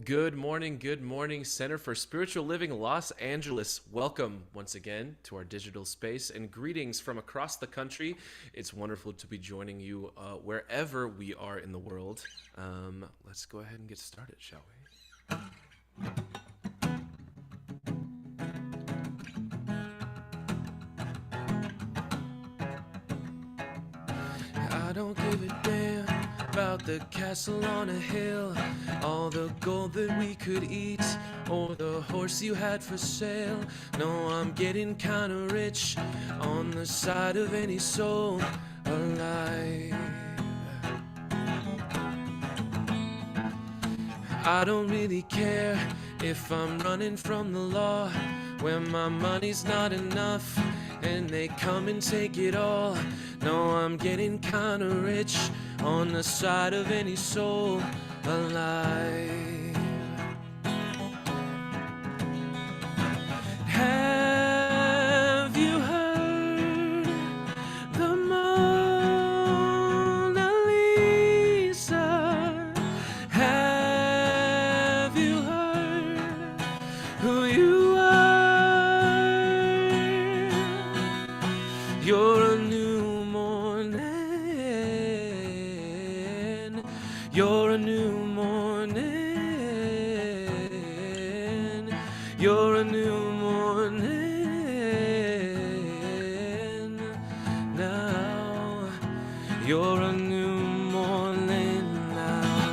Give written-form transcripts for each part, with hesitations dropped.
Good morning, Center for Spiritual Living Los Angeles. Welcome once again to our digital space and greetings from across the country. It's wonderful to be joining you wherever we are in the world. Let's go ahead and get started, shall we? I don't give a damn about the castle on a hill, all the gold that we could eat, or the horse you had for sale. No, I'm getting kinda rich on the side of any soul alive. I don't really care if I'm running from the law, when my money's not enough and they come and take it all. No, I'm getting kinda rich on the side of any soul alive. Have you heard the Mona Lisa? Have you heard who you are? You're a new morning. You're a new morning. You're a new morning. Now you're a new morning now.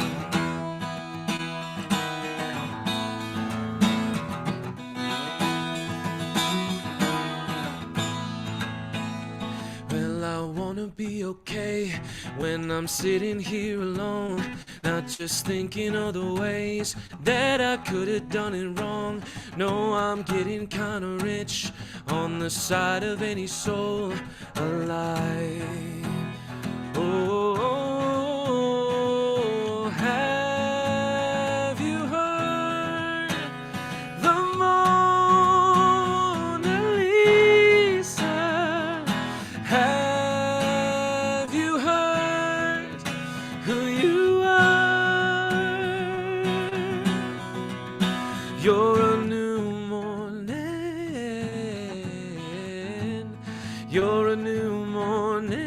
Well, I wanna be okay when I'm sitting here alone, not just thinking of the ways that I could have done it wrong. No, I'm getting kinda rich on the side of any soul alive. Oh, have you heard the Mona Lisa? Have you heard who you are? You're a new morning. You're a new morning.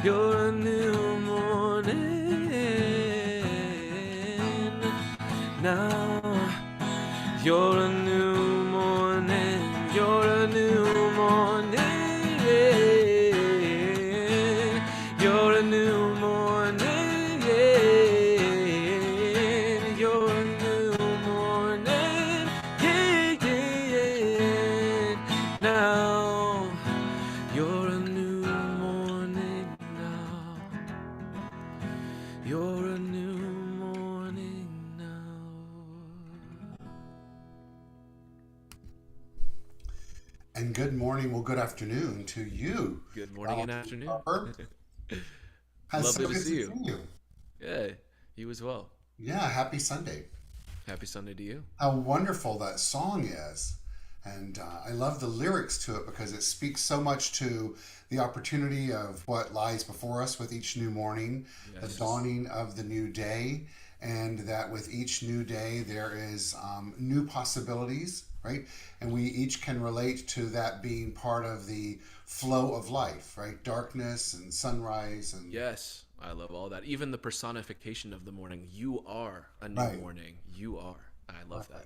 You're a new morning. Now you're a new morning. You're a new morning. You're a new morning. You're a new morning. Now you're a new morning now. You're a new morning now. And good morning, well, good afternoon to you. Good morning and afternoon. Harper. So Lovely good to see you. see you. Yeah, you as well. Yeah, happy Sunday. Happy Sunday to you. How wonderful that song is. And I love the lyrics to it because it speaks so much to the opportunity of what lies before us with each new morning, the Yes. dawning of the new day, and that with each new day there is new possibilities, right? And we each can relate to that being part of the flow of life, right? Darkness and sunrise and Yes, I love all that. Even the personification of the morning. You are a new right. morning. You are. I love that.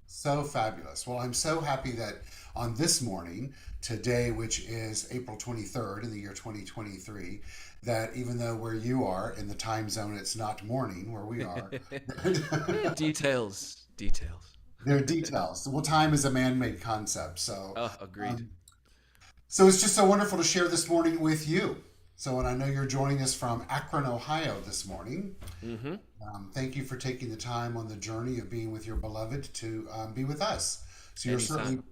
So fabulous. Well, I'm so happy that on this morning, today, which is April 23rd in the year 2023, that even though where you are in the time zone, it's not morning where we are, Details. Details. there are details. Well, time is a man-made concept. So, Oh, agreed. um, so it's just so wonderful to share this morning with you. So, and I know you're joining us from Akron, Ohio this morning. Mm-hmm. Thank you for taking the time on the journey of being with your beloved to be with us. So Anytime.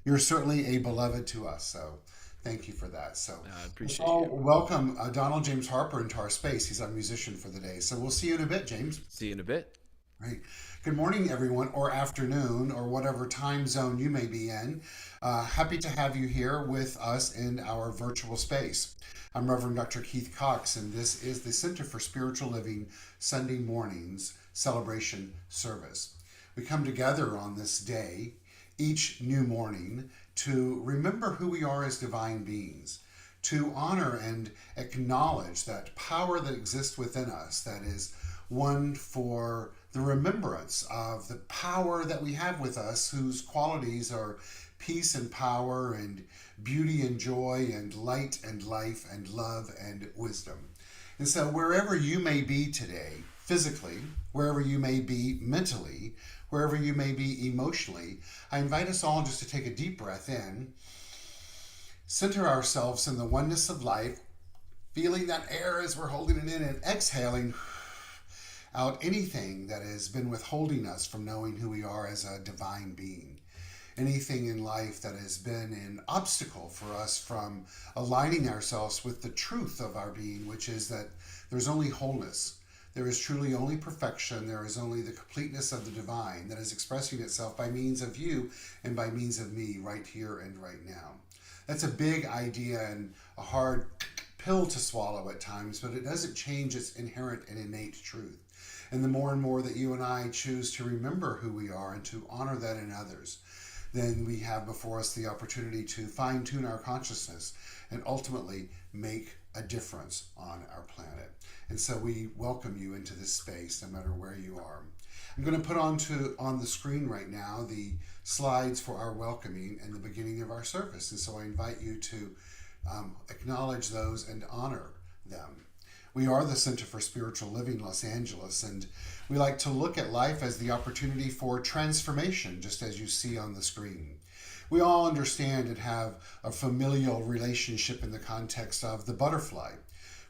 you're certainly a beloved to us. So thank you for that. So I let's appreciate all you. welcome Donald James Harper into our space. He's our musician for the day. So we'll see you in a bit, James. See you in a bit. Right. Good morning, everyone, or afternoon, or whatever time zone you may be in. Happy to have you here with us in our virtual space. I'm Reverend Dr. Keith Cox, and this is the Center for Spiritual Living Sunday Mornings Celebration Service. We come together on this day, each new morning, to remember who we are as divine beings, to honor and acknowledge that power that exists within us, that is one for the remembrance of the power that we have with us, whose qualities are peace and power and beauty and joy and light and life and love and wisdom. And so, wherever you may be today, physically, wherever you may be mentally, wherever you may be emotionally, I invite us all just to take a deep breath in, center ourselves in the oneness of life, feeling that air as we're holding it in, and exhaling out anything that has been withholding us from knowing who we are as a divine being. Anything in life that has been an obstacle for us from aligning ourselves with the truth of our being, which is that there's only wholeness. There is truly only perfection. There is only the completeness of the divine that is expressing itself by means of you and by means of me right here and right now. That's a big idea and a hard pill to swallow at times, but it doesn't change its inherent and innate truth. And the more and more that you and I choose to remember who we are and to honor that in others, then we have before us the opportunity to fine-tune our consciousness and ultimately make a difference on our planet. And so we welcome you into this space, no matter where you are. I'm going to put on the screen right now the slides for our welcoming and the beginning of our service. And so I invite you to acknowledge those and honor them. We are the Center for Spiritual Living Los Angeles, and we like to look at life as the opportunity for transformation, just as you see on the screen. We all understand and have a familial relationship in the context of the butterfly,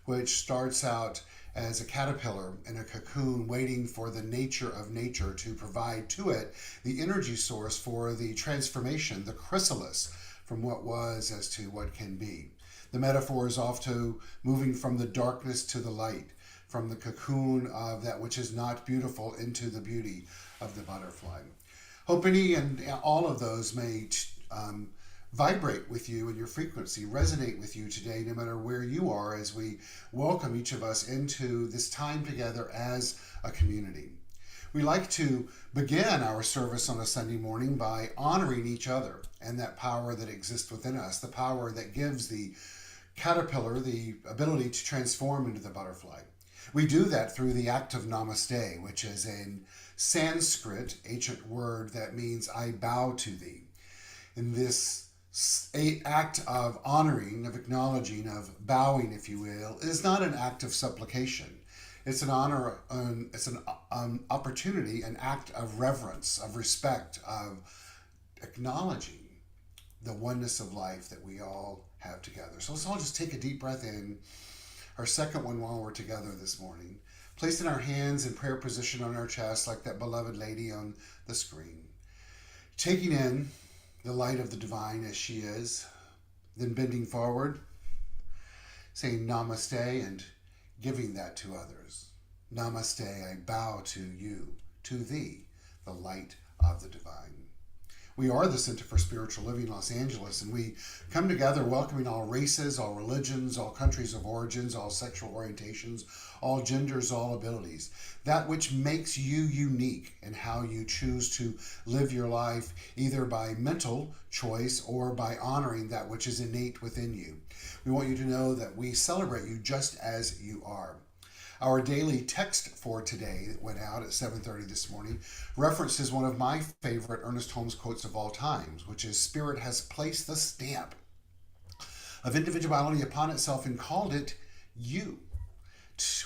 which starts out as a caterpillar in a cocoon waiting for the nature of nature to provide to it the energy source for the transformation, the chrysalis, from what was as to what can be. The metaphor is off to moving from the darkness to the light, from the cocoon of that which is not beautiful into the beauty of the butterfly. Hope any and all of those may vibrate with you and your frequency, resonate with you today, no matter where you are, as we welcome each of us into this time together as a community. We like to begin our service on a Sunday morning by honoring each other and that power that exists within us, the power that gives the caterpillar the ability to transform into the butterfly. We do that through the act of namaste, which is a Sanskrit ancient word that means I bow to thee. In this act of honoring, of acknowledging, of bowing, if you will, is not an act of supplication. It's an honor, it's an opportunity, an act of reverence, of respect, of acknowledging the oneness of life that we all have together. So let's all just take a deep breath in, our second one while we're together this morning, placing our hands in prayer position on our chest like that beloved lady on the screen, taking in the light of the divine as she is, then bending forward, saying namaste and giving that to others. Namaste, I bow to you, to thee, the light of the divine. We are the Center for Spiritual Living Los Angeles, and we come together welcoming all races, all religions, all countries of origins, all sexual orientations, all genders, all abilities. That which makes you unique in how you choose to live your life, either by mental choice or by honoring that which is innate within you. We want you to know that we celebrate you just as you are. Our daily text for today that went out at 7:30 this morning references one of my favorite Ernest Holmes quotes of all times, which is, "Spirit has placed the stamp of individuality upon itself and called it you."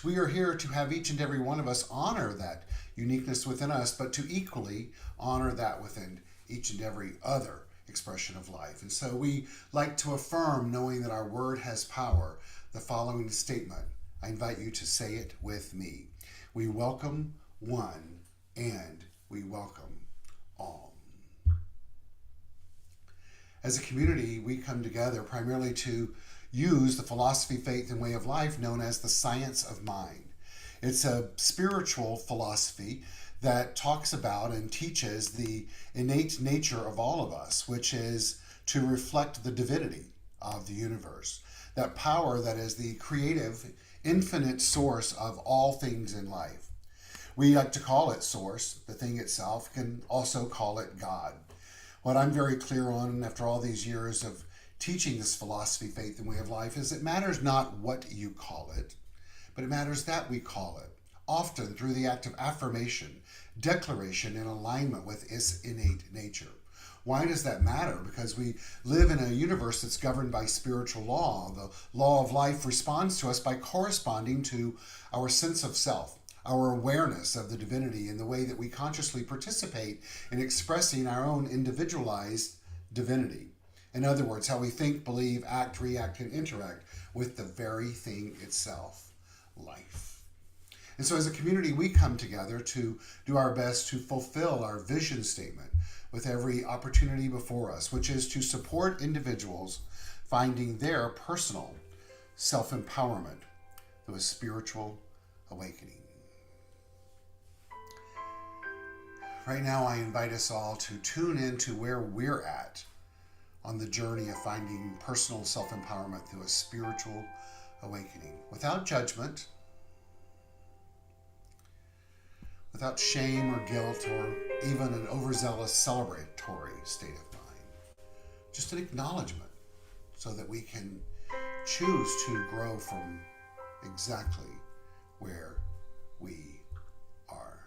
We are here to have each and every one of us honor that uniqueness within us, but to equally honor that within each and every other expression of life. And so we like to affirm, knowing that our word has power, the following statement. I invite you to say it with me. We welcome one and we welcome all. As a community, we come together primarily to use the philosophy, faith, and way of life known as the science of mind. It's a spiritual philosophy that talks about and teaches the innate nature of all of us, which is to reflect the divinity of the universe, that power that is the creative, infinite source of all things in life. We like to call it source, the thing itself, can also call it God. What I'm very clear on after all these years of teaching this philosophy, faith, and way of life is it matters not what you call it, but it matters that we call it, often through the act of affirmation, declaration, and alignment with its innate nature. Why does that matter? Because we live in a universe that's governed by spiritual law. The law of life responds to us by corresponding to our sense of self, our awareness of the divinity, and the way that we consciously participate in expressing our own individualized divinity. In other words, how we think, believe, act, react, and interact with the very thing itself, life. And so as a community, we come together to do our best to fulfill our vision statement with every opportunity before us, which is to support individuals finding their personal self-empowerment through a spiritual awakening. Right now, I invite us all to tune into where we're at on the journey of finding personal self-empowerment through a spiritual awakening, without judgment, without shame or guilt or even an overzealous celebratory state of mind. Just an acknowledgement so that we can choose to grow from exactly where we are.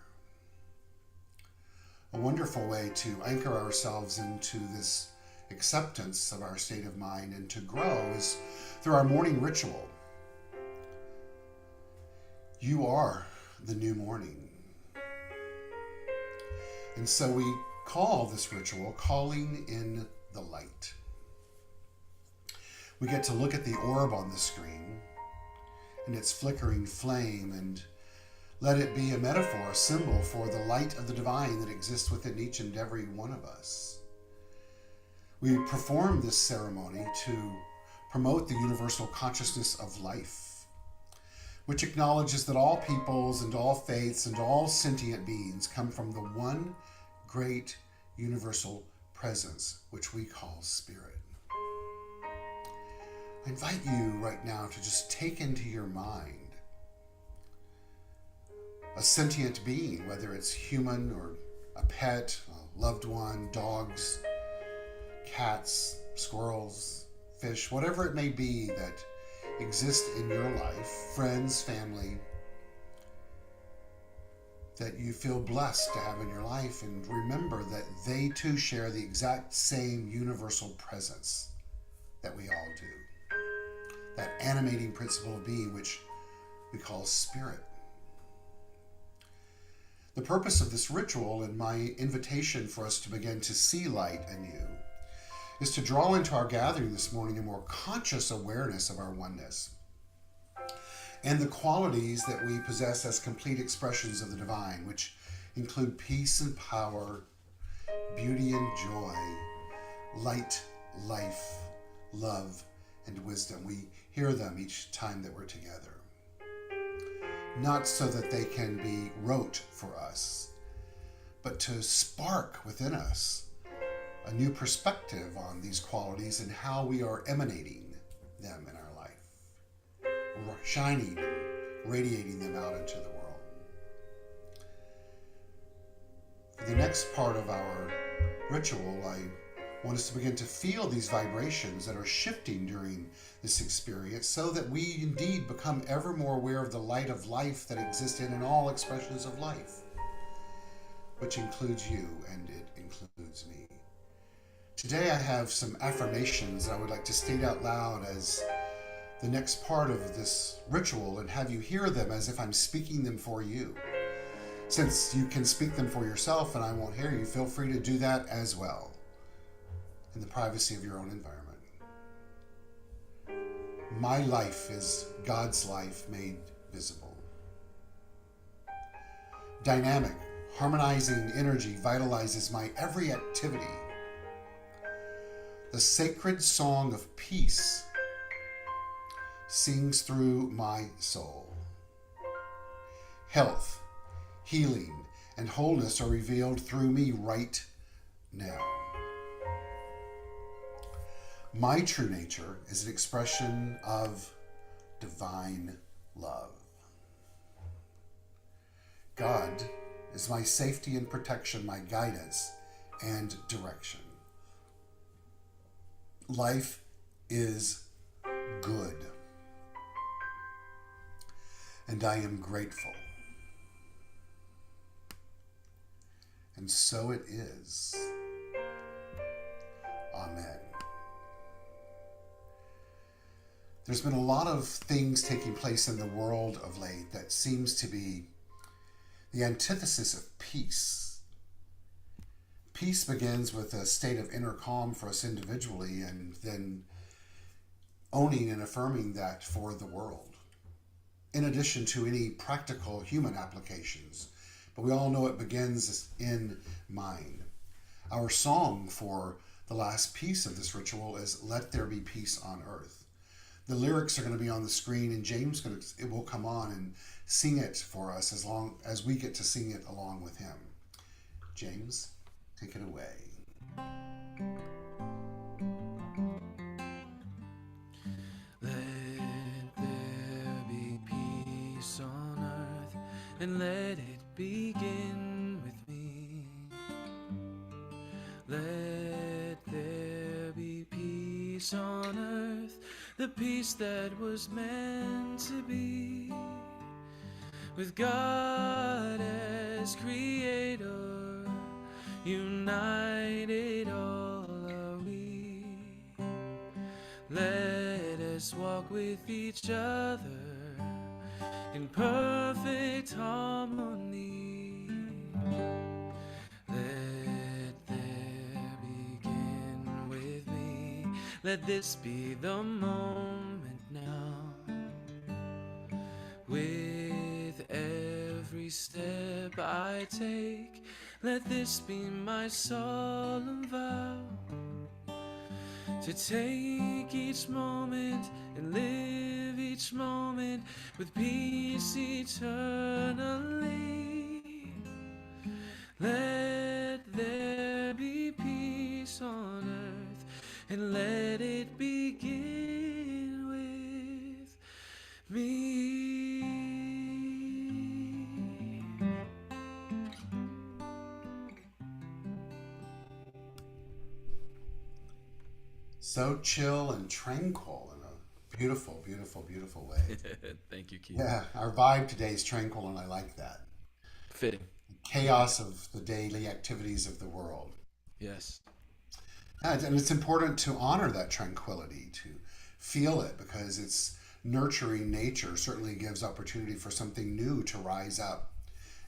A wonderful way to anchor ourselves into this acceptance of our state of mind and to grow is through our morning ritual. You are the new morning. And so we call this ritual calling in the light. We get to look at the orb on the screen and its flickering flame and let it be a metaphor, a symbol for the light of the divine that exists within each and every one of us. We perform this ceremony to promote the universal consciousness of life, which acknowledges that all peoples and all faiths and all sentient beings come from the one great universal presence, which we call spirit. I invite you right now to just take into your mind a sentient being, whether it's human or a pet, a loved one, dogs, cats, squirrels, fish, whatever it may be that exist in your life, friends, family, that you feel blessed to have in your life, and remember that they too share the exact same universal presence that we all do. That animating principle of being, which we call spirit. The purpose of this ritual and my invitation for us to begin to see light anew is to draw into our gathering this morning a more conscious awareness of our oneness and the qualities that we possess as complete expressions of the divine, which include peace and power, beauty and joy, light, life, love, and wisdom. We hear them each time that we're together. Not so that they can be rote for us, but to spark within us a new perspective on these qualities and how we are emanating them in our life, shining and radiating them out into the world. For the next part of our ritual, I want us to begin to feel these vibrations that are shifting during this experience so that we indeed become ever more aware of the light of life that exists in all expressions of life, which includes you and it includes me. Today I have some affirmations I would like to state out loud as the next part of this ritual and have you hear them as if I'm speaking them for you. Since you can speak them for yourself and I won't hear you, feel free to do that as well in the privacy of your own environment. My life is God's life made visible. Dynamic, harmonizing energy vitalizes my every activity. The sacred song of peace sings through my soul. Health, healing, and wholeness are revealed through me right now. My true nature is an expression of divine love. God is my safety and protection, my guidance and direction. Life is good, and I am grateful. And so it is. Amen. There's been a lot of things taking place in the world of late that seems to be the antithesis of peace. Peace begins with a state of inner calm for us individually, and then owning and affirming that for the world, in addition to any practical human applications. But we all know it begins in mind. Our song for the last piece of this ritual is "Let There Be Peace on Earth." The lyrics are going to be on the screen, and James it will come on and sing it for us as long as we get to sing it along with him. James, take it away. Let there be peace on earth, and let it begin with me. Let there be peace on earth, the peace that was meant to be. With God as creator, united all are we. Let us walk with each other in perfect harmony. Let there begin with me. Let this be the moment now. With every step I take, let this be my solemn vow, to take each moment and live each moment with peace eternally. Let there be peace on earth, and let it begin with me. So chill and tranquil in a beautiful, beautiful, beautiful way. Thank you, Keith. Yeah, our vibe today is tranquil, and I like that. Fitting. Chaos of the daily activities of the world. Yes. And it's important to honor that tranquility, to feel it, because it's nurturing nature certainly gives opportunity for something new to rise up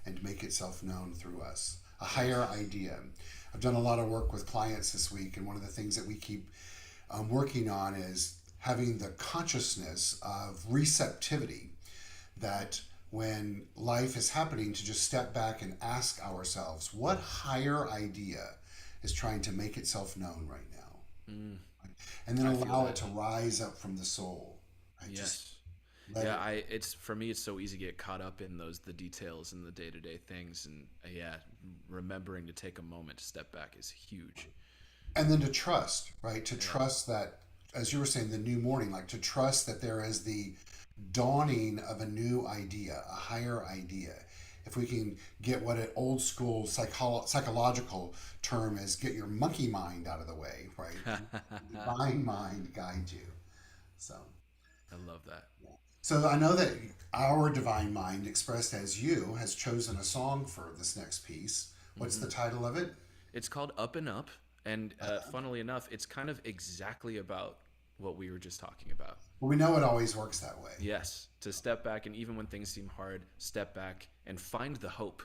and make itself known through us. A higher idea. I've done a lot of work with clients this week, and one of the things that we keep working on is having the consciousness of receptivity, that when life is happening, to just step back and ask ourselves, what higher idea is trying to make itself known right now? Mm, And then I feel allow it that. to rise up from the soul. Right? Just Yes. let Yeah, it. it's for me it's so easy to get caught up in the details and the day-to-day things, and yeah, remembering to take a moment to step back is huge. And then to trust, right? To Yeah. trust that, as you were saying, the new morning, like to trust that there is the dawning of a new idea, a higher idea. If we can get what an old school psychological term is, get your monkey mind out of the way, right? The divine mind guide you. So, I love that. so I know that our divine mind, expressed as you, has chosen a song for this next piece. What's Hmm. the title of it? It's called Up and Up, and funnily enough, it's kind of exactly about what we were just talking about. Well, we know it always works that way. Yes, to step back, and even when things seem hard, step back and find the hope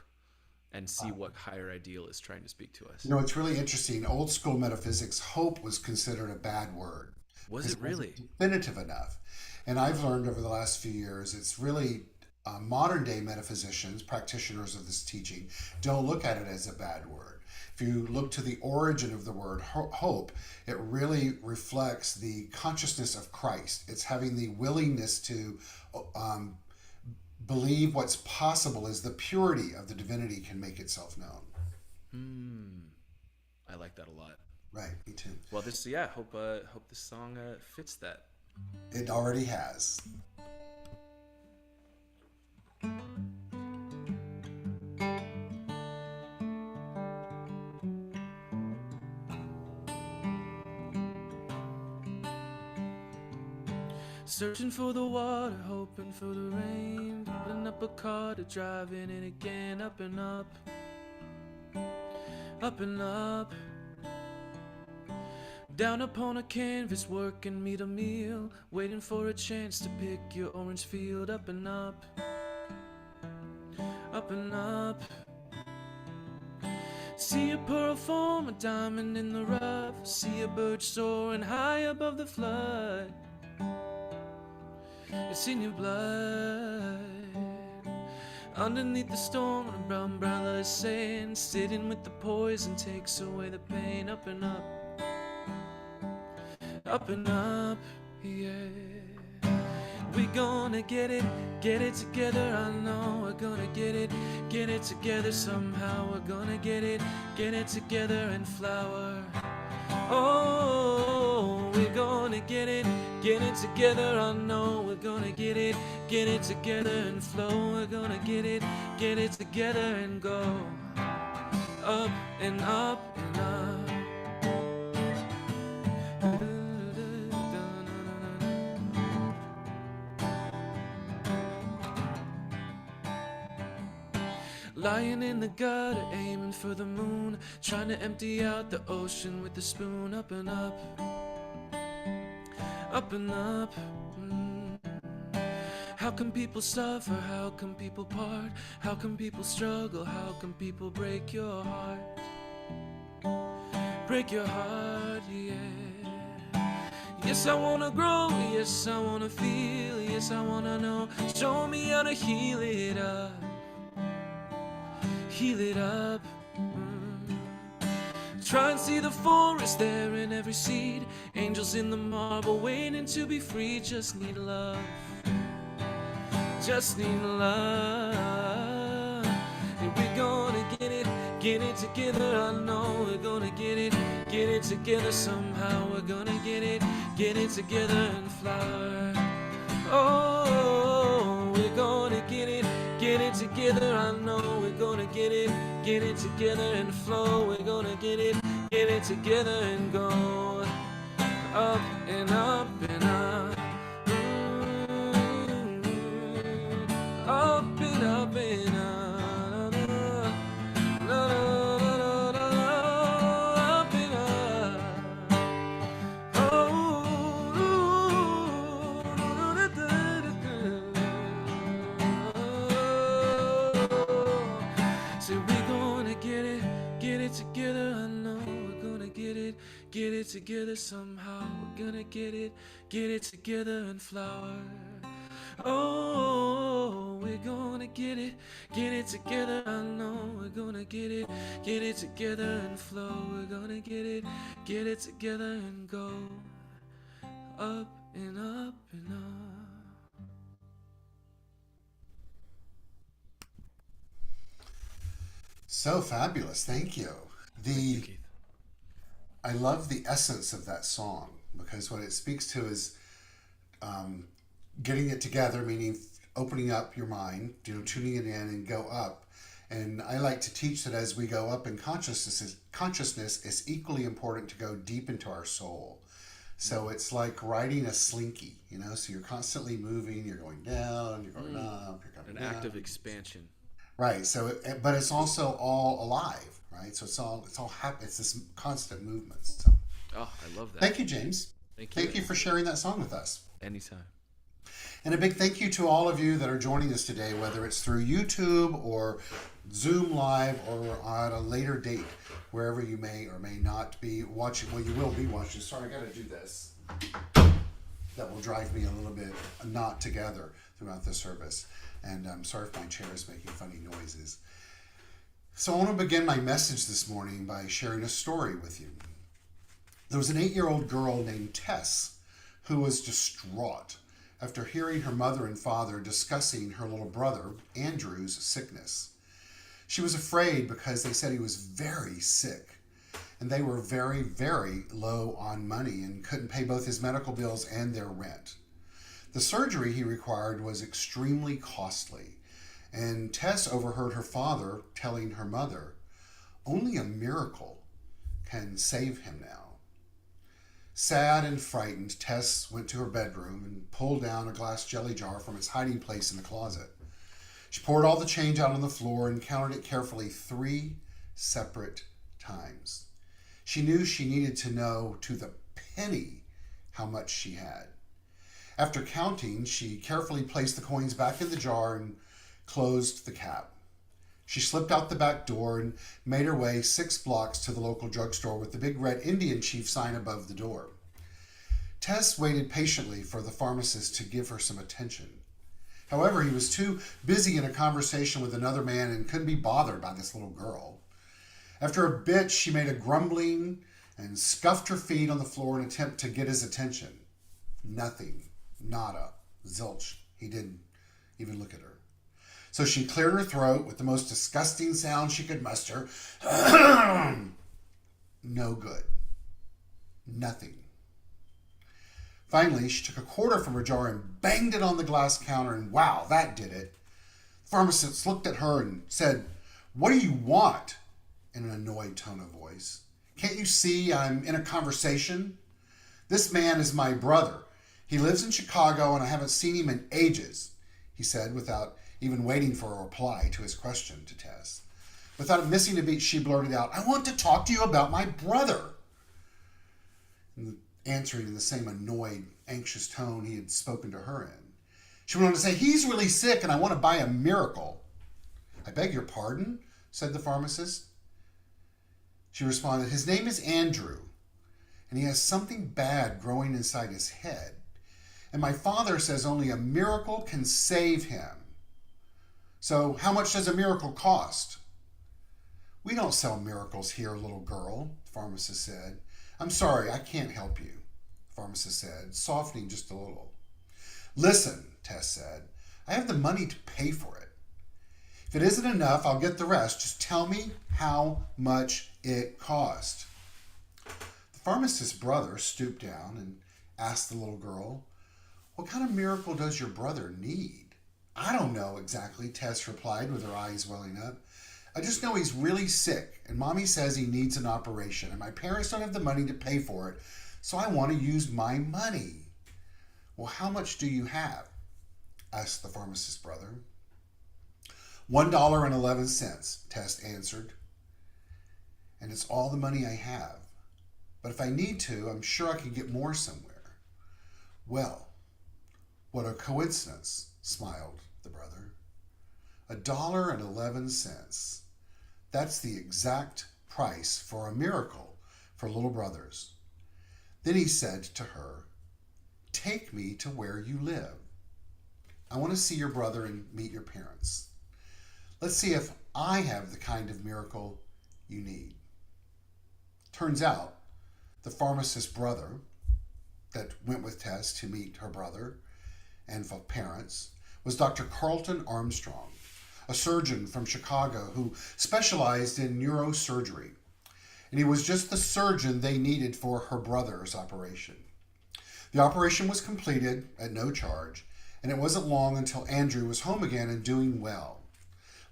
and see what higher ideal is trying to speak to You us. know, it's really interesting. Old school metaphysics, hope was considered a bad word Was because it it wasn't really? definitive enough. And I've learned over the last few years, it's really modern day metaphysicians, practitioners of this teaching, don't look at it as a bad word. If you look to the origin of the word hope, it really reflects the consciousness of Christ. It's having the willingness to um, believe what's possible is the purity of the divinity can make itself known. I like that a lot. Right, me too. Well, hope this song fits that. It already has. Searching for the water, hoping for the rain. Putting up a car to driving it again. Up and up, up and up. Down upon a canvas, working meet a meal. Waiting for a chance to pick your orange field. Up and up, up and up. See a pearl form, a diamond in the rough. See a bird soaring high above the flood. It's in your blood. Underneath the storm, an umbrella is saying, sitting with the poison takes away the pain. Up and up, up and up, yeah. We gonna get it together. I know we're gonna get it together somehow. We're gonna get it together and flower. Oh, we're gonna get it together. I know we're gonna get it together and flow. We're gonna get it together and go up and up and up. Lying in the gutter, aiming for the moon, trying to empty out the ocean with the spoon. Up and up, up and up. How can people suffer? How can people part? How can people struggle? How can people break your heart? Break your heart, yeah. Yes, I wanna grow. Yes, I wanna feel. Yes, I wanna know. Show me how to heal it up. Heal it up. Try and see the forest there in every seed. Angels in the marble waiting to be free. Just need love. Just need love. And we're gonna get it together. I know we're gonna get it together somehow. We're gonna get it together and flower. Oh, we're gonna get it together. I know we're gonna get it together and flow. We're gonna get it together and go up and up and up. Up and up and up. Up and up. So we're gonna get it together. I know we're gonna get it together somehow. We're gonna get it together and flower. Oh, we're gonna get it together. I know we're gonna get it together and flow. We're gonna get it together and go up and up and up. So fabulous. Thank you. Thank you, Keith. I love the essence of that song because what it speaks to is getting it together, meaning opening up your mind, tuning it in and go up. And I like to teach that as we go up in consciousness is equally important to go deep into our soul. So it's like riding a slinky, so you're constantly moving, you're going down, you're going up, you're coming An down. act of expansion. Right. So, but it's also all alive, right? So it's all happy. It's this constant movement. So. Oh, I love that. Thank you, James. Thank you for sharing that song with us. Anytime. And a big thank you to all of you that are joining us today, whether it's through YouTube or Zoom Live or on a later date, wherever you may or may not be watching. Well, you will be watching. Sorry, I got to do this. That will drive me a little bit not together throughout the service. And I'm sorry if my chair is making funny noises. So I want to begin my message this morning by sharing a story with you. There was an 8-year-old girl named Tess who was distraught after hearing her mother and father discussing her little brother, Andrew's, sickness. She was afraid because they said he was very sick, and they were very, very low on money and couldn't pay both his medical bills and their rent. The surgery he required was extremely costly, and Tess overheard her father telling her mother, "Only a miracle can save him now." Sad and frightened, Tess went to her bedroom and pulled down a glass jelly jar from its hiding place in the closet. She poured all the change out on the floor and counted it carefully 3 separate times. She knew she needed to know to the penny how much she had. After counting, she carefully placed the coins back in the jar and closed the cap. She slipped out the back door and made her way 6 blocks to the local drugstore with the big red Indian chief sign above the door. Tess waited patiently for the pharmacist to give her some attention. However, he was too busy in a conversation with another man and couldn't be bothered by this little girl. After a bit, she made a grumbling and scuffed her feet on the floor in an attempt to get his attention. Nothing. Nada. Zilch. He didn't even look at her. So she cleared her throat with the most disgusting sound she could muster. No good. Nothing. Finally, she took a quarter from her jar and banged it on the glass counter, and wow, that did it. The pharmacist looked at her and said, "What do you want?" in an annoyed tone of voice. "Can't you see I'm in a conversation? This man is my brother. He lives in Chicago and I haven't seen him in ages," he said without even waiting for a reply to his question to Tess. Without missing a beat, she blurted out, "I want to talk to you about my brother," answering in the same annoyed, anxious tone he had spoken to her in. She went on to say, "He's really sick and I want to buy a miracle." "I beg your pardon?" said the pharmacist. She responded, "His name is Andrew, and he has something bad growing inside his head. And my father says only a miracle can save him. So how much does a miracle cost?" "We don't sell miracles here, little girl," the pharmacist said. "I'm sorry, I can't help you," the pharmacist said, softening just a little. "Listen," Tess said, "I have the money to pay for it. If it isn't enough, I'll get the rest. Just tell me how much it cost." The pharmacist's brother stooped down and asked the little girl, "What kind of miracle does your brother need?" "I don't know exactly," Tess replied with her eyes welling up. "I just know he's really sick, and Mommy says he needs an operation, and my parents don't have the money to pay for it, so I want to use my money." "Well, how much do you have?" asked the pharmacist's brother. $1.11, Tess answered. "And it's all the money I have. But if I need to, I'm sure I can get more somewhere." "Well, what a coincidence," smiled the brother. $1.11. That's the exact price for a miracle for little brothers. Then he said to her, "Take me to where you live. I want to see your brother and meet your parents. Let's see if I have the kind of miracle you need." Turns out the pharmacist's brother that went with Tess to meet her brother and for parents was Dr. Carlton Armstrong, a surgeon from Chicago who specialized in neurosurgery. And he was just the surgeon they needed for her brother's operation. The operation was completed at no charge, and it wasn't long until Andrew was home again and doing well.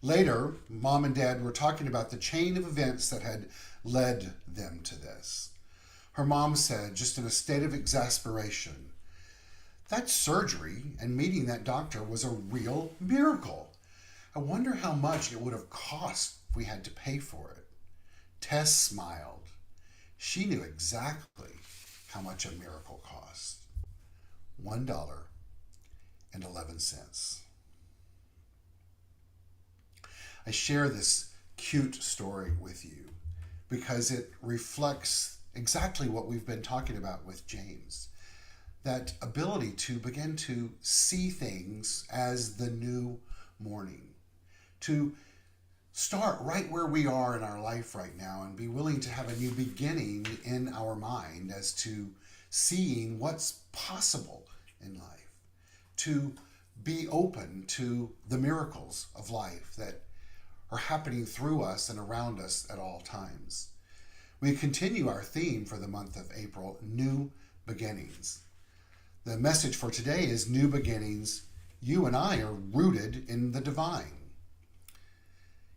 Later, Mom and Dad were talking about the chain of events that had led them to this. Her mom said, just in a state of exasperation, "That surgery and meeting that doctor was a real miracle. I wonder how much it would have cost if we had to pay for it." Tess smiled. She knew exactly how much a miracle cost. $1.11. I share this cute story with you because it reflects exactly what we've been talking about with James. That ability to begin to see things as the new morning. To start right where we are in our life right now and be willing to have a new beginning in our mind as to seeing what's possible in life. to be open to the miracles of life that are happening through us and around us at all times. We continue our theme for the month of April, New Beginnings. The message for today is New Beginnings. You and I are rooted in the divine.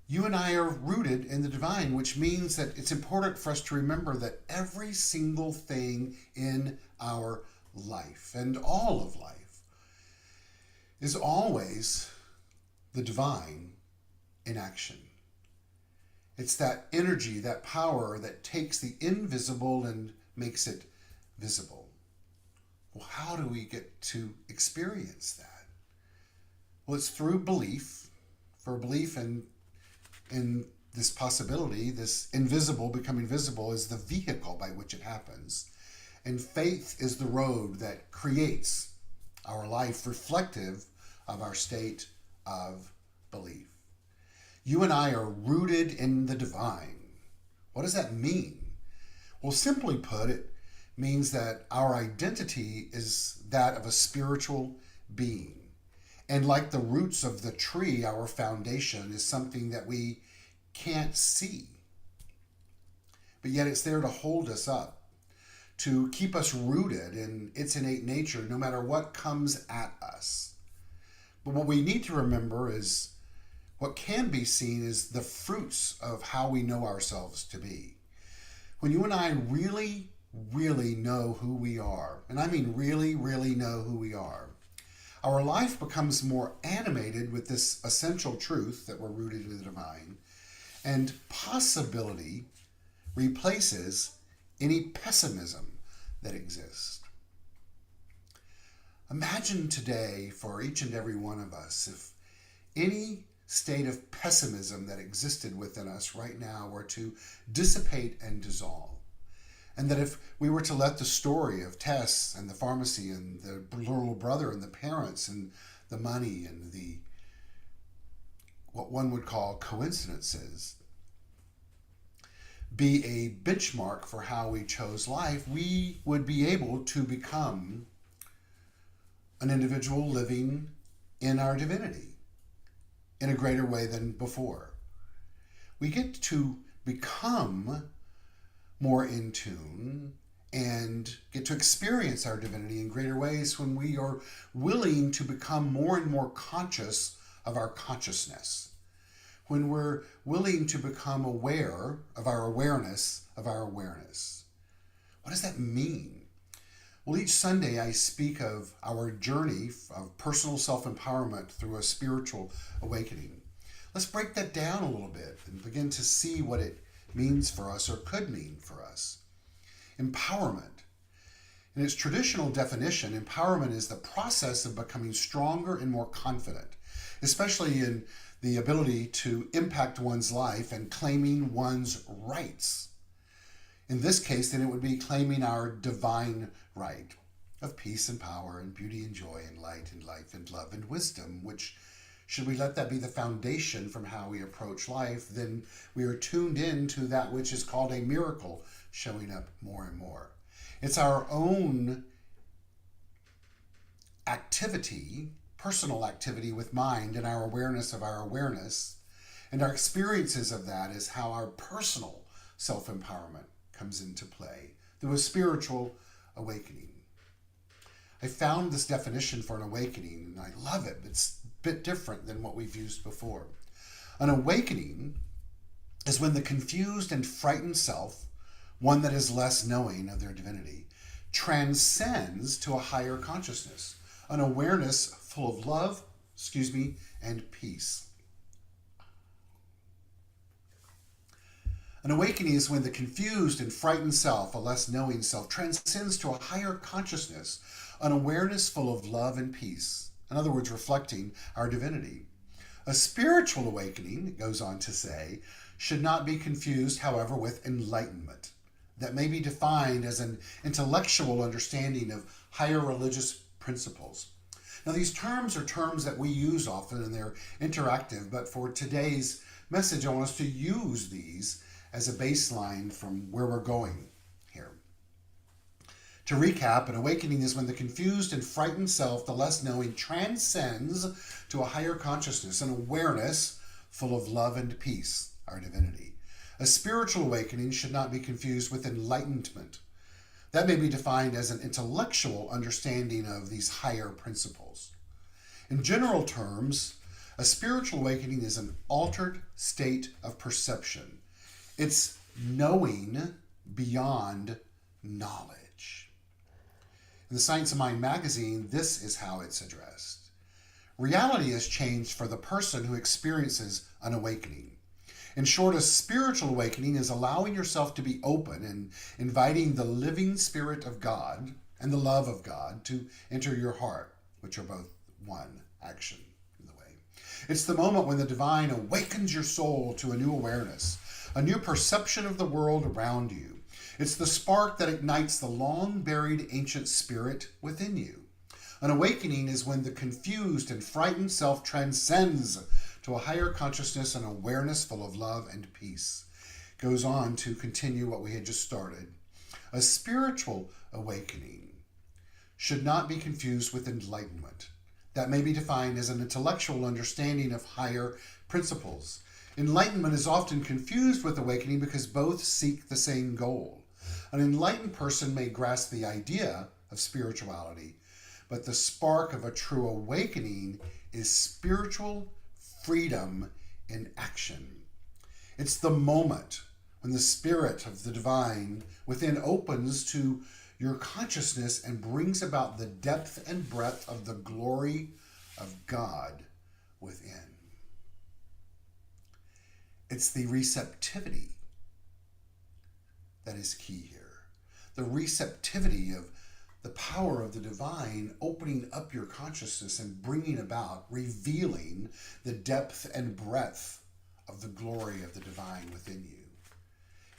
You and I are rooted in the divine, which means that it's important for us to remember that every single thing in our life and all of life is always the divine in action. It's that energy, that power that takes the invisible and makes it visible. Well, how do we get to experience that? Well, it's through belief. For belief in this possibility, this invisible becoming visible, is the vehicle by which it happens. And faith is the road that creates our life reflective of our state of belief. You and I are rooted in the divine. What does that mean? Well, simply put, it means that our identity is that of a spiritual being. And like the roots of the tree, our foundation is something that we can't see. But yet it's there to hold us up, to keep us rooted in its innate nature, no matter what comes at us. But what we need to remember is what can be seen is the fruits of how we know ourselves to be. When you and I really, really know who we are, and I mean really, really know who we are, our life becomes more animated with this essential truth that we're rooted in the divine, and possibility replaces any pessimism that exists. Imagine today for each and every one of us if any state of pessimism that existed within us right now were to dissipate and dissolve. And that if we were to let the story of Tess and the pharmacy and the little brother and the parents and the money and the what one would call coincidences be a benchmark for how we chose life, we would be able to become an individual living in our divinity in a greater way than before. We get to become more in tune and get to experience our divinity in greater ways when we are willing to become more and more conscious of our consciousness. When we're willing to become aware of our awareness of our awareness. What does that mean? Well, each Sunday I speak of our journey of personal self-empowerment through a spiritual awakening. Let's break that down a little bit and begin to see what it means for us or could mean for us. Empowerment. In its traditional definition, empowerment is the process of becoming stronger and more confident, especially in the ability to impact one's life and claiming one's rights. In this case, then it would be claiming our divine right of peace and power and beauty and joy and light and life and love and wisdom, which, should we let that be the foundation from how we approach life, then we are tuned in to that which is called a miracle showing up more and more. It's our own activity, personal activity with mind and our awareness of our awareness, and our experiences of that is how our personal self-empowerment comes into play through a spiritual awakening. I found this definition for an awakening, and I love it. It's a bit different than what we've used before. An awakening is when the confused and frightened self, one that is less knowing of their divinity, transcends to a higher consciousness, an awareness full of love, and peace. An awakening is when the confused and frightened self, a less knowing self, transcends to a higher consciousness, an awareness full of love and peace. In other words, reflecting our divinity. A spiritual awakening, it goes on to say, should not be confused, however, with enlightenment. That may be defined as an intellectual understanding of higher religious principles. Now, these terms are terms that we use often and they're interactive, but for today's message, I want us to use these as a baseline from where we're going here. To recap, an awakening is when the confused and frightened self, the less knowing, transcends to a higher consciousness, an awareness full of love and peace, our divinity. A spiritual awakening should not be confused with enlightenment. That may be defined as an intellectual understanding of these higher principles. In general terms, a spiritual awakening is an altered state of perception. It's knowing beyond knowledge. In the Science of Mind magazine, this is how it's addressed. Reality has changed for the person who experiences an awakening. In short, a spiritual awakening is allowing yourself to be open and inviting the living Spirit of God and the love of God to enter your heart, which are both one action in the way. It's the moment when the divine awakens your soul to a new awareness, a new perception of the world around you. It's the spark that ignites the long-buried ancient spirit within you. An awakening is when the confused and frightened self transcends to a higher consciousness and awareness full of love and peace. Goes on to continue what we had just started. A spiritual awakening should not be confused with enlightenment. That may be defined as an intellectual understanding of higher principles. Enlightenment is often confused with awakening because both seek the same goal. An enlightened person may grasp the idea of spirituality, but the spark of a true awakening is spiritual freedom in action. It's the moment when the spirit of the divine within opens to your consciousness and brings about the depth and breadth of the glory of God within. It's the receptivity that is key here. The receptivity of the power of the divine opening up your consciousness and bringing about, revealing the depth and breadth of the glory of the divine within you.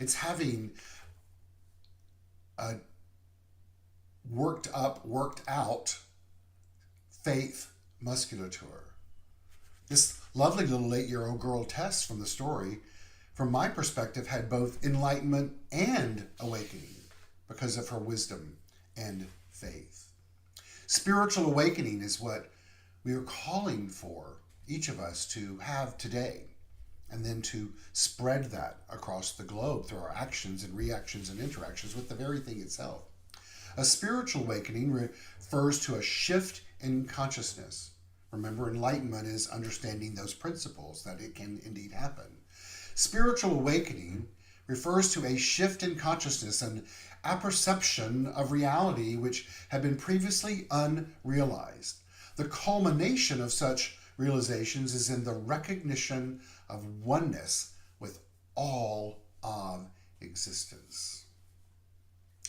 It's having a worked up, worked out faith musculature. This lovely little 8-year-old girl, Tess, from the story, from my perspective, had both enlightenment and awakening because of her wisdom and faith. Spiritual awakening is what we are calling for each of us to have today, and then to spread that across the globe through our actions and reactions and interactions with the very thing itself. A spiritual awakening refers to a shift in consciousness. Remember, enlightenment is understanding those principles, that it can indeed happen. Spiritual awakening refers to a shift in consciousness and apperception of reality which had been previously unrealized. The culmination of such realizations is in the recognition of oneness with all of existence.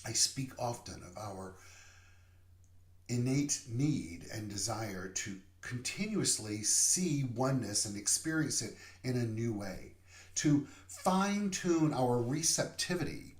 I speak often of our innate need and desire to continuously see oneness and experience it in a new way, to fine-tune our receptivity,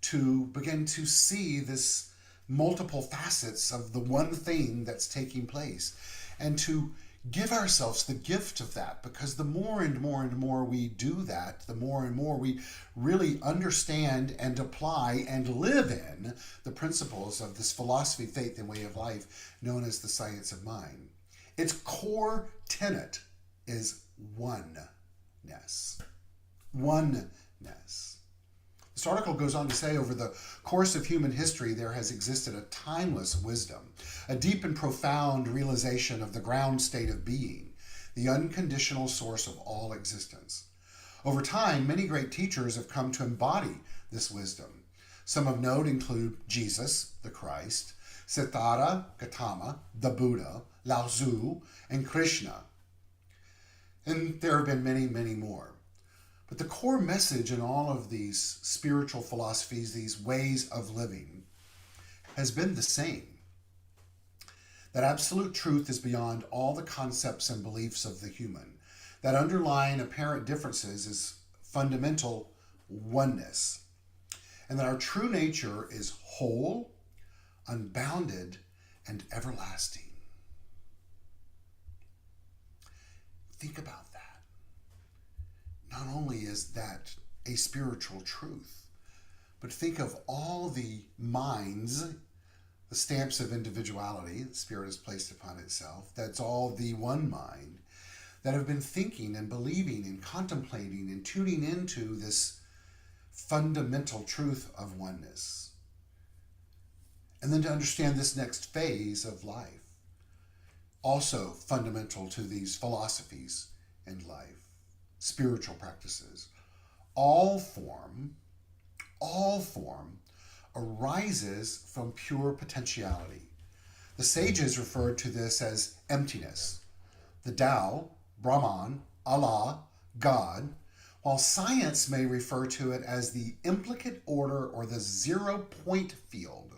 to begin to see this multiple facets of the one thing that's taking place, and to give ourselves the gift of that, because the more and more and more we do that, the more and more we really understand and apply and live in the principles of this philosophy, faith, and way of life known as the Science of Mind. Its core tenet is oneness. Oneness. This article goes on to say, over the course of human history, there has existed a timeless wisdom, a deep and profound realization of the ground state of being, the unconditional source of all existence. Over time, many great teachers have come to embody this wisdom. Some of note include Jesus, the Christ, Siddhartha Gautama, the Buddha, Lao Tzu, and Krishna. And there have been many, many more. But the core message in all of these spiritual philosophies, these ways of living, has been the same. That absolute truth is beyond all the concepts and beliefs of the human. That underlying apparent differences is fundamental oneness. And that our true nature is whole, unbounded, and everlasting. Think about that. Not only is that a spiritual truth, but think of all the minds the stamps of individuality the Spirit has placed upon itself. That's all the one mind that have been thinking and believing and contemplating and tuning into this fundamental truth of oneness. And then to understand this next phase of life, also fundamental to these philosophies in life, spiritual practices, all form arises from pure potentiality. The sages referred to this as emptiness. The Tao, Brahman, Allah, God, while science may refer to it as the implicate order or the 0-point field.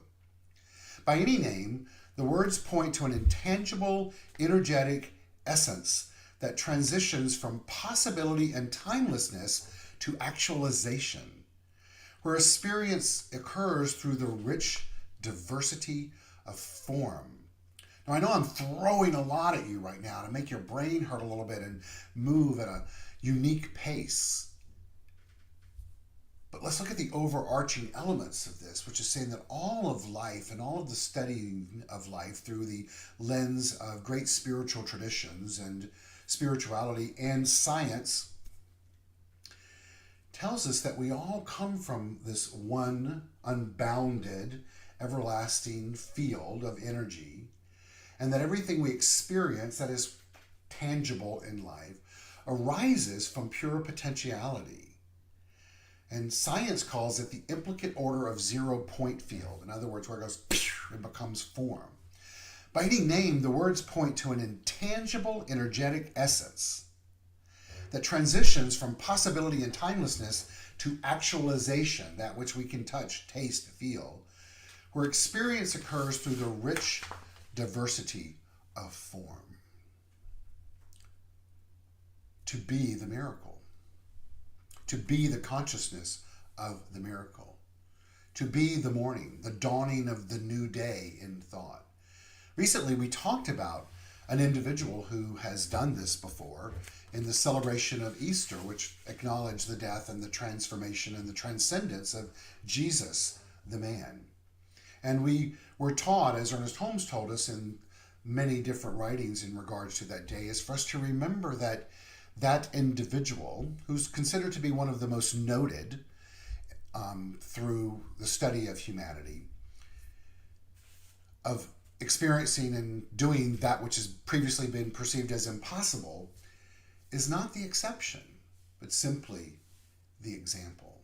By any name, the words point to an intangible, energetic essence that transitions from possibility and timelessness to actualization, where experience occurs through the rich diversity of form. Now, I know I'm throwing a lot at you right now to make your brain hurt a little bit and move at a unique pace. But let's look at the overarching elements of this, which is saying that all of life and all of the studying of life through the lens of great spiritual traditions and spirituality and science tells us that we all come from this one unbounded, everlasting field of energy, and that everything we experience that is tangible in life arises from pure potentiality. And science calls it the implicate order of 0-point field. In other words, where it goes, it becomes form. By any name, the words point to an intangible, energetic essence that transitions from possibility and timelessness to actualization, that which we can touch, taste, feel, where experience occurs through the rich diversity of form. To be the miracle, to be the consciousness of the miracle, to be the morning, the dawning of the new day in thought. Recently, we talked about an individual who has done this before in the celebration of Easter, which acknowledged the death and the transformation and the transcendence of Jesus, the man. And we were taught, as Ernest Holmes told us in many different writings in regards to that day, is for us to remember that that individual, who's considered to be one of the most noted through the study of humanity, of experiencing and doing that which has previously been perceived as impossible, is not the exception, but simply the example.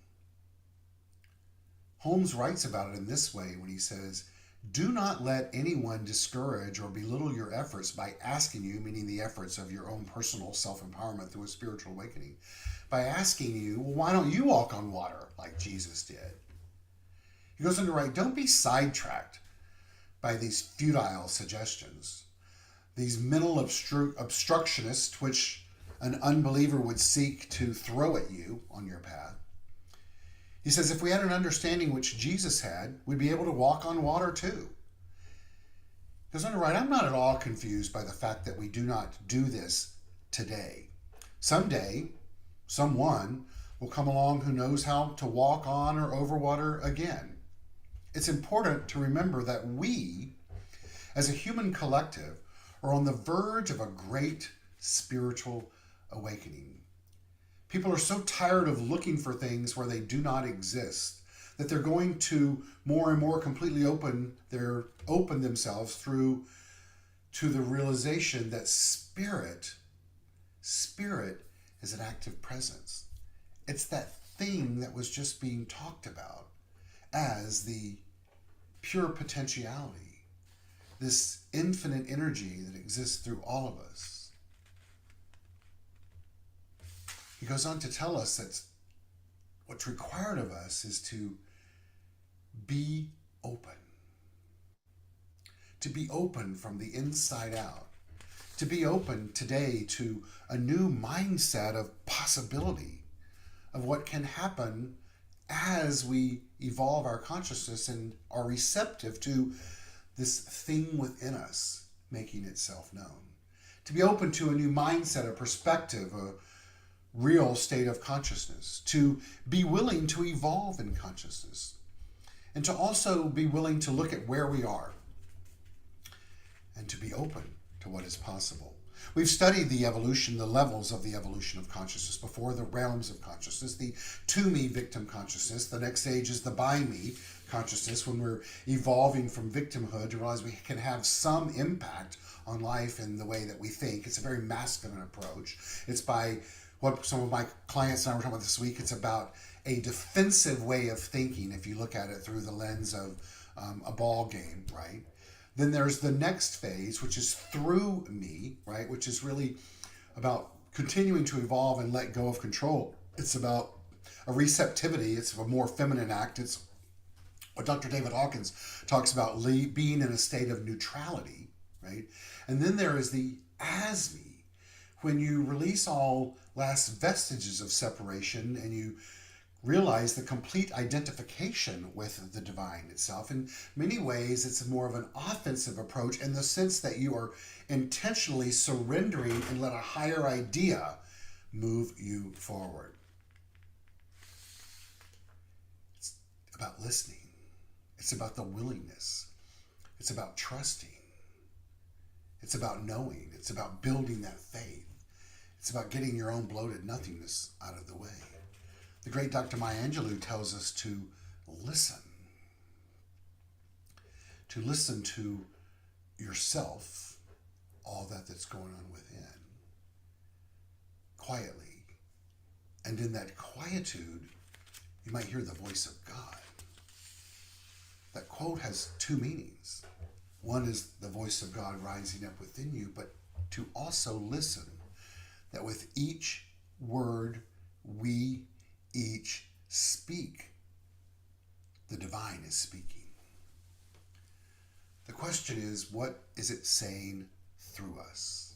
Holmes writes about it in this way when he says, "Do not let anyone discourage or belittle your efforts by asking you," meaning the efforts of your own personal self-empowerment through a spiritual awakening, by asking you, well, why don't you walk on water like Jesus did? He goes on to write, don't be sidetracked by these futile suggestions, these mental obstructionists which an unbeliever would seek to throw at you on your path. He says, if we had an understanding which Jesus had, we'd be able to walk on water too. He goes on to write, I'm not at all confused by the fact that we do not do this today. Someday, someone will come along who knows how to walk on or over water again. It's important to remember that we, as a human collective, are on the verge of a great spiritual awakening. People are so tired of looking for things where they do not exist that they're going to more and more completely open themselves through to the realization that spirit is an active presence. It's that thing that was just being talked about as the pure potentiality, this infinite energy that exists through all of us. He goes on to tell us that what's required of us is to be open. To be open from the inside out. To be open today to a new mindset of possibility, of what can happen as we evolve our consciousness and are receptive to this thing within us making itself known. To be open to a new mindset, a perspective, a real state of consciousness, to be willing to evolve in consciousness, and to also be willing to look at where we are and to be open to what is possible. We've studied the evolution, the levels of the evolution of consciousness before, the realms of consciousness, the to-me victim consciousness. The next stage is the by-me consciousness, when we're evolving from victimhood to realize we can have some impact on life in the way that we think. It's a very masculine approach. It's by what some of my clients and I were talking about this week. It's about a defensive way of thinking if you look at it through the lens of a ball game, right? Then there's the next phase, which is through me, right? Which is really about continuing to evolve and let go of control. It's about a receptivity. It's a more feminine act. It's what Dr. David Hawkins talks about, being in a state of neutrality, right? And then there is the as me, when you release all last vestiges of separation and you realize the complete identification with the divine itself. In many ways, it's more of an offensive approach in the sense that you are intentionally surrendering and let a higher idea move you forward. It's about listening. It's about the willingness. It's about trusting. It's about knowing. It's about building that faith. It's about getting your own bloated nothingness out of the way. The great Dr. Maya Angelou tells us to listen to yourself, all that's going on within, quietly. And in that quietude, you might hear the voice of God. That quote has two meanings. One is the voice of God rising up within you, but to also listen that with each word we each speak, the divine is speaking. The question is, what is it saying through us?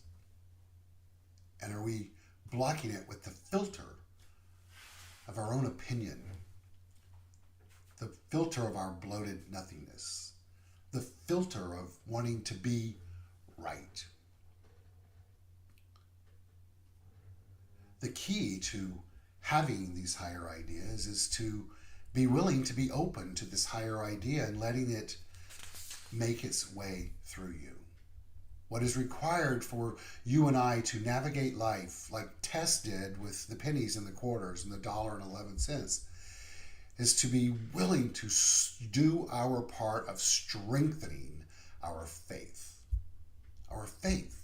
And are we blocking it with the filter of our own opinion, the filter of our bloated nothingness, the filter of wanting to be right? The key to having these higher ideas is to be willing to be open to this higher idea and letting it make its way through you. What is required for you and I to navigate life like Tess did with the pennies and the quarters and the $1.11 is to be willing to do our part of strengthening our faith. Our faith.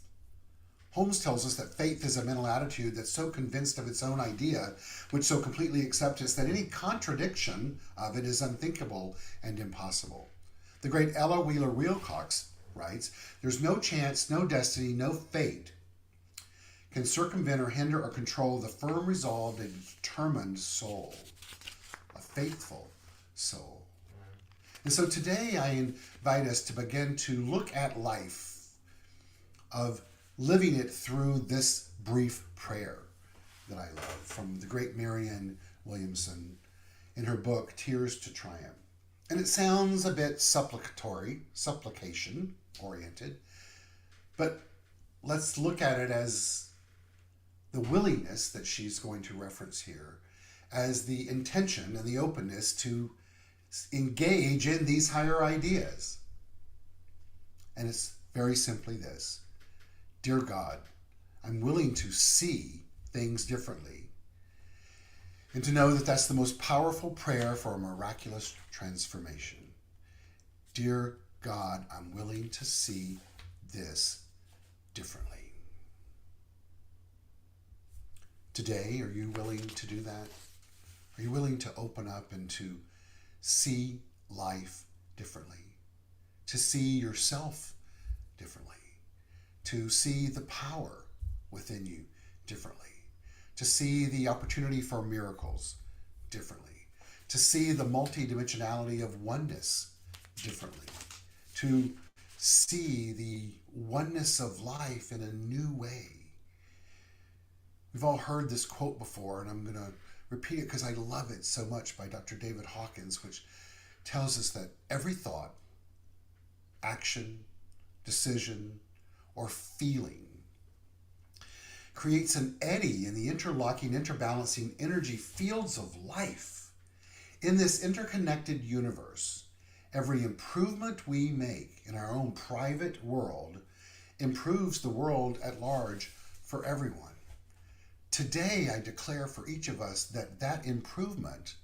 Holmes tells us that faith is a mental attitude that's so convinced of its own idea, which so completely accepts it, that any contradiction of it is unthinkable and impossible. The great Ella Wheeler Wilcox writes, "There's no chance, no destiny, no fate can circumvent or hinder or control the firm resolved and determined soul, a faithful soul." And so today I invite us to begin to look at life, of living it through this brief prayer that I love from the great Marianne Williamson in her book, Tears to Triumph. And it sounds a bit supplicatory, supplication-oriented, but let's look at it as the willingness that she's going to reference here, as the intention and the openness to engage in these higher ideas. And it's very simply this: Dear God, I'm willing to see things differently and to know that that's the most powerful prayer for a miraculous transformation. Dear God, I'm willing to see this differently. Today, are you willing to do that? Are you willing to open up and to see life differently? To see yourself differently? To see the power within you differently, to see the opportunity for miracles differently, to see the multidimensionality of oneness differently, to see the oneness of life in a new way. We've all heard this quote before, and I'm going to repeat it because I love it so much, by Dr. David Hawkins, which tells us that every thought, action, decision, or feeling creates an eddy in the interlocking, interbalancing energy fields of life. In this interconnected universe, every improvement we make in our own private world improves the world at large for everyone. Today, I declare for each of us that that improvement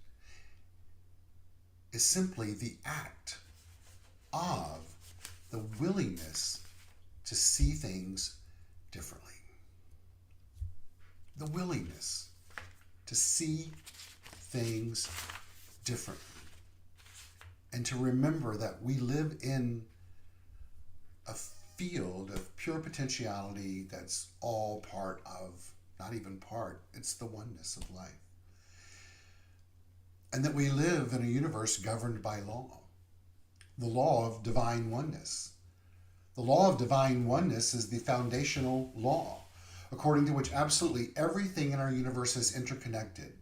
is simply the act of the willingness to see things differently. The willingness to see things differently. And to remember that we live in a field of pure potentiality that's all part of, not even part, it's the oneness of life. And that we live in a universe governed by law, the law of divine oneness. The law of divine oneness is the foundational law, according to which absolutely everything in our universe is interconnected.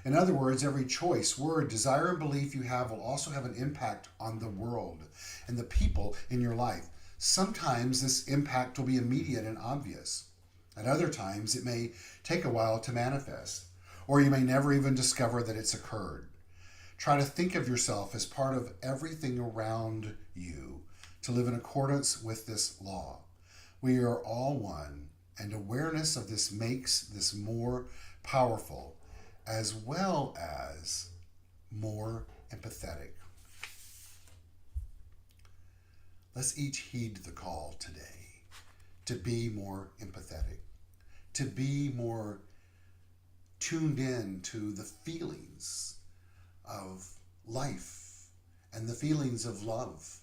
In other words, every choice, word, desire, and belief you have will also have an impact on the world and the people in your life. Sometimes this impact will be immediate and obvious. At other times, it may take a while to manifest, or you may never even discover that it's occurred. Try to think of yourself as part of everything around you to live in accordance with this law. We are all one, and awareness of this makes this more powerful, as well as more empathetic. Let's each heed the call today to be more empathetic, to be more tuned in to the feelings of life and the feelings of love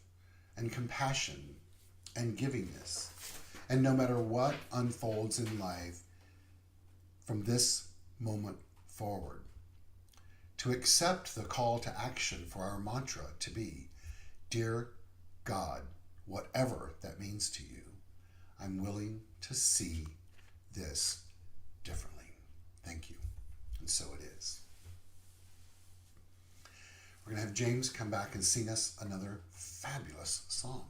and compassion and givingness. And no matter what unfolds in life from this moment forward, to accept the call to action for our mantra to be, Dear God, whatever that means to you, I'm willing to see this differently. Thank you. And so it is. We're going to have James come back and sing us another fabulous song.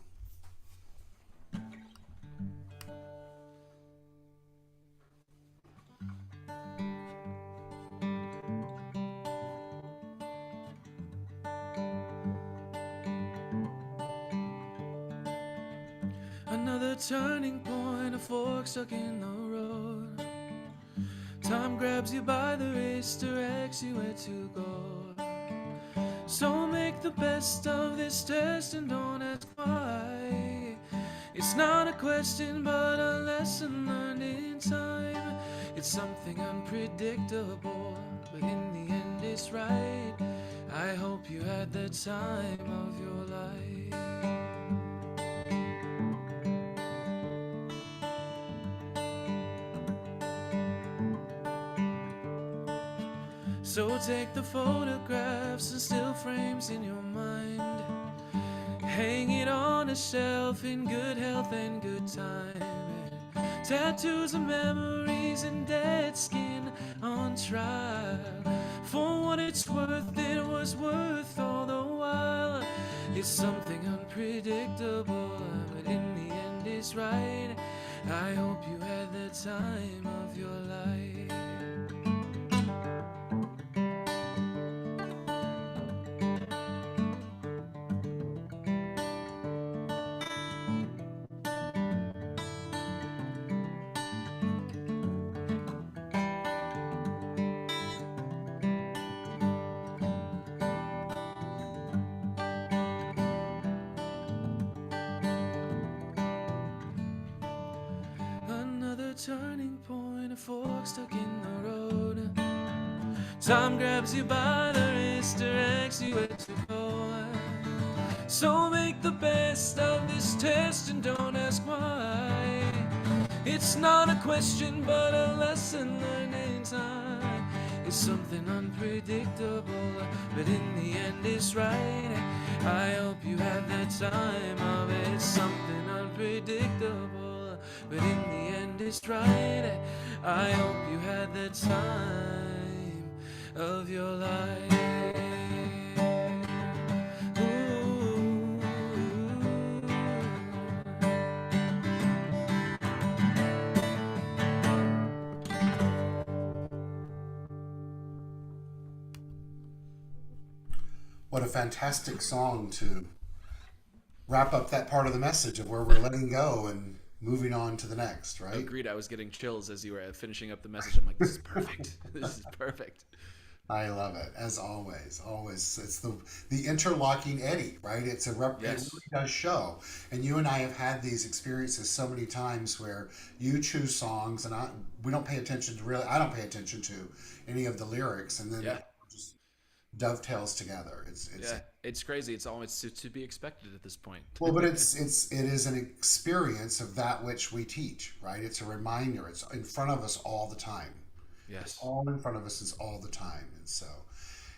Another turning point, a fork stuck in the road. Time grabs you by the wrist, directs you where to go. So make the best of this test and don't ask why. It's not a question but a lesson learned in time. It's something unpredictable, but in the end it's right. I hope you had the time of your life. So take the photographs and still frames in your mind. Hang it on a shelf in good health and good time. Tattoos of memories and dead skin on trial. For what it's worth, it was worth all the while. It's something unpredictable, but in the end it's right. I hope you had the time of your life. Turning point, a fork stuck in the road. Time grabs you by the wrist, directs you where to go. So make the best of this test and don't ask why. It's not a question but a lesson learned in time. It's something unpredictable, but in the end it's right. I hope you had the time of it. It's something unpredictable, but in the end it's right. I hope you had the time of your life. Ooh. What a fantastic song to wrap up that part of the message of where we're letting go and moving on to the next, right? Agreed. I was getting chills as you were finishing up the message. I'm like, this is perfect. This is perfect. I love it as always. Always, it's the interlocking eddy, right? It Yes. really does show. And you and I have had these experiences so many times where you choose songs, and we don't pay attention to really. I don't pay attention to any of the lyrics, and then Yeah. it just dovetails together. It's Yeah. It's crazy. It's almost to be expected at this point. well, but it is an experience of that which we teach, right? It's a reminder. It's in front of us all the time. It's Yes. all in front of us is all the time. And so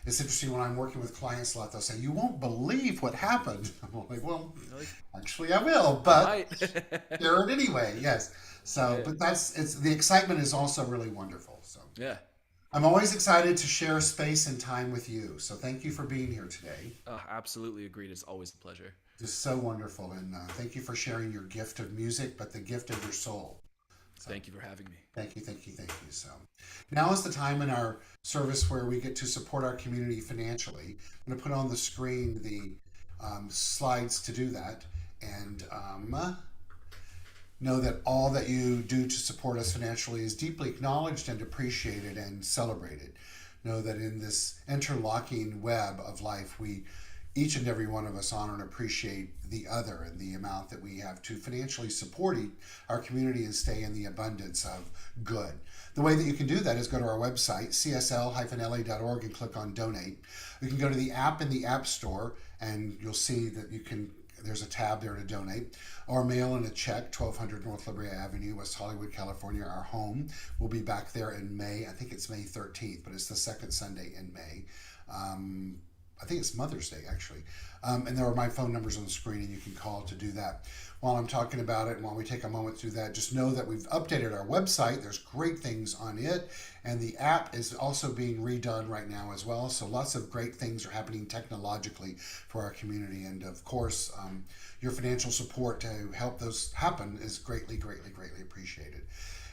it's interesting when I'm working with clients a lot, they'll say, "You won't believe what happened." I'm like, "Well, You're like, actually I will, I but might. share it anyway." Yes. So, Yeah. but it's the excitement is also really wonderful. So Yeah. I'm always excited to share space and time with you. So thank you for being here today. Absolutely agreed. It's always a pleasure. Just so wonderful. And thank you for sharing your gift of music, but the gift of your soul. So Thank you for having me. thank you, thank you, thank you. So now is the time in our service where we get to support our community financially. I'm going to put on the screen the slides to do that. And know that all that you do to support us financially is deeply acknowledged and appreciated and celebrated. Know that in this interlocking web of life, we each and every one of us honor and appreciate the other and the amount that we have to financially support our community and stay in the abundance of good. The way that you can do that is go to our website, csl-la.org, and click on donate. You can go to the app in the App Store, and you'll see that there's a tab there to donate, or mail in a check, 1200 North La Brea Avenue, West Hollywood, California, our home. We'll be back there in May. I think it's May 13th, but it's the second Sunday in May. I think it's Mother's Day, actually. And there are my phone numbers on the screen, and you can call to do that. While I'm talking about it, and while we take a moment to do that, just know that we've updated our website. There's great things on it, and the app is also being redone right now as well. So lots of great things are happening technologically for our community. And of course, your financial support to help those happen is greatly, greatly, greatly appreciated.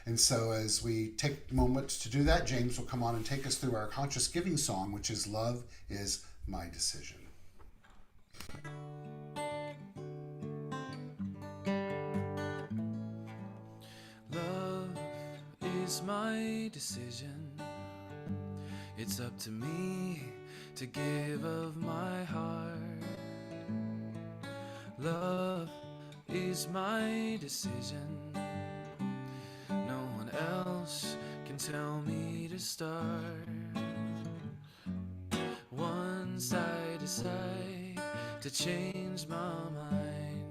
And so as we take moments to do that, James will come on and take us through our conscious giving song, which is Love is My Decision. Love is my decision. It's up to me to give of my heart. Love is my decision. No one else can tell me to start. Once I decide to change my mind,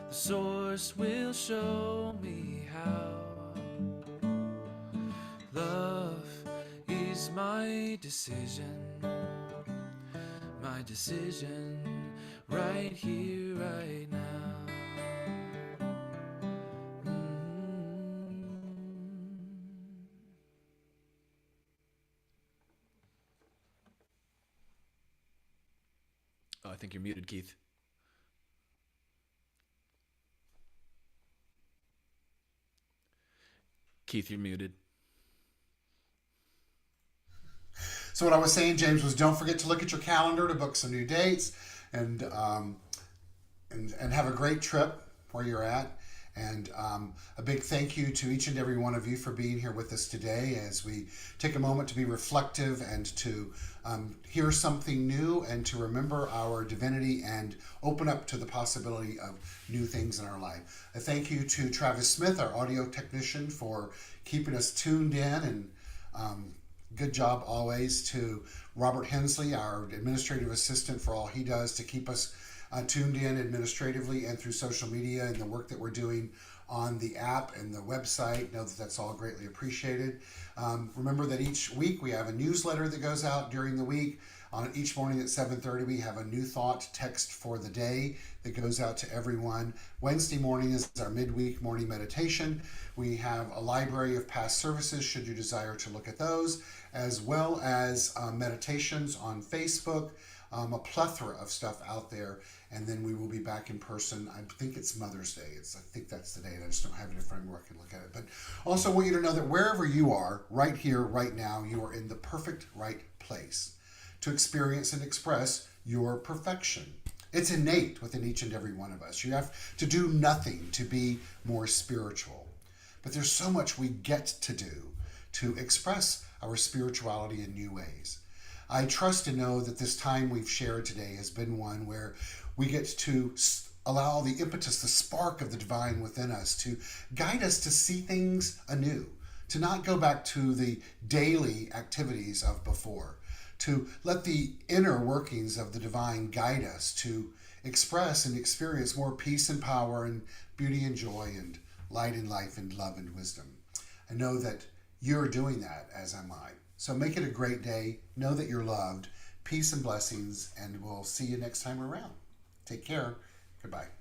the source will show me how. Love is my decision right here, right now. Oh, I think you're muted, Keith. Keith, you're muted. So what I was saying, James, was don't forget to look at your calendar to book some new dates, and and have a great trip where you're at. And a big thank you to each and every one of you for being here with us today as we take a moment to be reflective and to hear something new and to remember our divinity and open up to the possibility of new things in our life. A thank you to Travis Smith, our audio technician, for keeping us tuned in, and good job always to Robert Hensley, our administrative assistant, for all he does to keep us tuned in administratively and through social media and the work that we're doing on the app and the website. Know that that's all greatly appreciated. Remember that each week we have a newsletter that goes out during the week. On each morning at 7:30 we have a new thought text for the day that goes out to everyone. Wednesday morning is our midweek morning meditation. We have a library of past services should you desire to look at those, as well as meditations on Facebook. A plethora of stuff out there, and then we will be back in person. I think it's Mother's Day. I think that's the day, and I just don't have it in front of me where I can look at it. But also want you to know that wherever you are, right here, right now, you are in the perfect right place to experience and express your perfection. It's innate within each and every one of us. You have to do nothing to be more spiritual. But there's so much we get to do to express our spirituality in new ways. I trust and know that this time we've shared today has been one where we get to allow the impetus, the spark of the divine within us to guide us to see things anew, to not go back to the daily activities of before, to let the inner workings of the divine guide us to express and experience more peace and power and beauty and joy and light and life and love and wisdom. I know that you're doing that, as am I. So make it a great day. Know that you're loved. Peace and blessings, and we'll see you next time around. Take care. Goodbye.